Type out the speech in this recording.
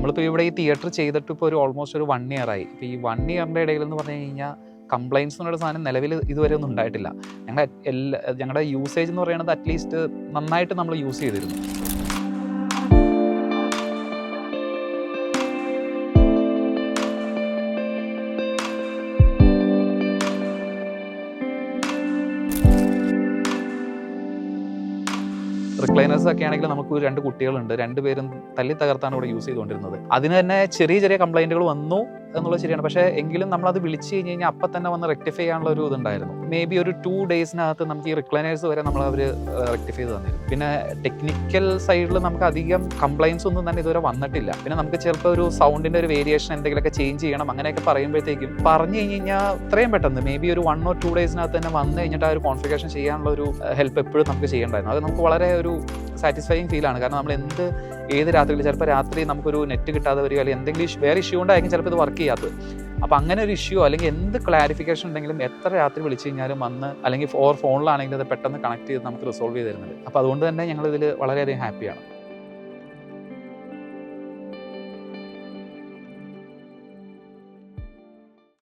നമ്മളിപ്പോൾ ഇവിടെ ഈ തിയേറ്റർ ചെയ്തിട്ട് ഇപ്പോൾ ഒരു ഓൾമോസ്റ്റ് ഒരു 1 ഇയർ ആയി. ഇപ്പോൾ ഈ 1 ഇയറിൻ്റെ ഇടയിൽ എന്ന് പറഞ്ഞു കഴിഞ്ഞാൽ കംപ്ലയിൻസ് എന്നുള്ള സാധനം നിലവിൽ ഇതുവരെ ഒന്നും ഉണ്ടായിട്ടില്ല. ഞങ്ങളുടെ യൂസേജ് എന്ന് പറയുന്നത് അറ്റ്ലീസ്റ്റ് നന്നായിട്ട് നമ്മൾ യൂസ് ചെയ്തിരുന്നു. റിക്ലൈനേഴ്സ് ഒക്കെ ആണെങ്കിൽ നമുക്ക് 2 കുട്ടികളുണ്ട്. 2 പേരും തല്ലി തകർത്താണ് ഇവിടെ യൂസ് ചെയ്തുകൊണ്ടിരുന്നത്. അതിന് തന്നെ ചെറിയ കംപ്ലൈൻറ്റുകൾ വന്നു എന്നുള്ളത് ശരിയാണ്. പക്ഷേ എങ്കിലും നമ്മളത് വിളിച്ച് കഴിഞ്ഞ് കഴിഞ്ഞാൽ അപ്പം തന്നെ വന്ന് റെക്ടിഫൈ ചെയ്യാനുള്ള ഒരു ഇതുണ്ടായിരുന്നു. മേ ബി ഒരു 2 ഡേയ്സിനകത്ത് നമുക്ക് ഈ റിക്ലൈനേഴ്സ് വരെ അവർ റെക്ടിഫൈ ചെയ്ത് തന്നിരുന്നു. പിന്നെ ടെക്നിക്കൽ സൈഡിൽ നമുക്ക് അധികം കംപ്ലൈൻസ് ഒന്നും തന്നെ ഇതുവരെ വന്നിട്ടില്ല. പിന്നെ നമുക്ക് ചിലപ്പോൾ ഒരു സൗണ്ടിൻ്റെ ഒരു വേരിയേഷൻ എന്തെങ്കിലുമൊക്കെ ചേഞ്ച് ചെയ്യണം അങ്ങനെയൊക്കെ പറയുമ്പോഴത്തേക്കും പറഞ്ഞു കഴിഞ്ഞ് കഴിഞ്ഞാൽ ഇത്രയും പെട്ടെന്ന് മേ ബി ഒരു 1 or 2 ഡേയ്സിനകത്ത് തന്നെ വന്നു കഴിഞ്ഞിട്ട് ആ ഒരു കോൺഫിഗറേഷൻ ചെയ്യാനുള്ള ഒരു ഹെൽപ്പ് എപ്പോഴും നമുക്ക് ചെയ്യേണ്ടായിരുന്നു. അത് നമുക്ക് വളരെ ഒരു സാറ്റിസ്ഫൈയിങ് ഫീലാണ്. കാരണം നമ്മൾ ഏത് രാത്രിയിൽ ചിലപ്പോൾ രാത്രി നമുക്കൊരു നെറ്റ് കിട്ടാതെ വരിക അല്ലെങ്കിൽ എന്തെങ്കിലും വേറെ ഇഷ്യൂ ഉണ്ടായിരിക്കും ചിലപ്പോൾ ഇത് വർക്ക് ചെയ്യാത്തത്. അപ്പോൾ അങ്ങനെ ഒരു ഇഷ്യൂ അല്ലെങ്കിൽ എന്ത് ക്ലാരിഫിക്കേഷൻ ഉണ്ടെങ്കിലും എത്ര രാത്രി വിളിച്ചു കഴിഞ്ഞാലും വന്ന് അല്ലെങ്കിൽ ഫോണിലാണെങ്കിലും അത് പെട്ടെന്ന് കണക്ട് ചെയ്ത് നമുക്ക് റിസോൾവ് ചെയ്ത് തരുന്നുണ്ട്. അപ്പോൾ അതുകൊണ്ട് തന്നെ ഞങ്ങളിതിൽ വളരെയധികം ഹാപ്പിയാണ്.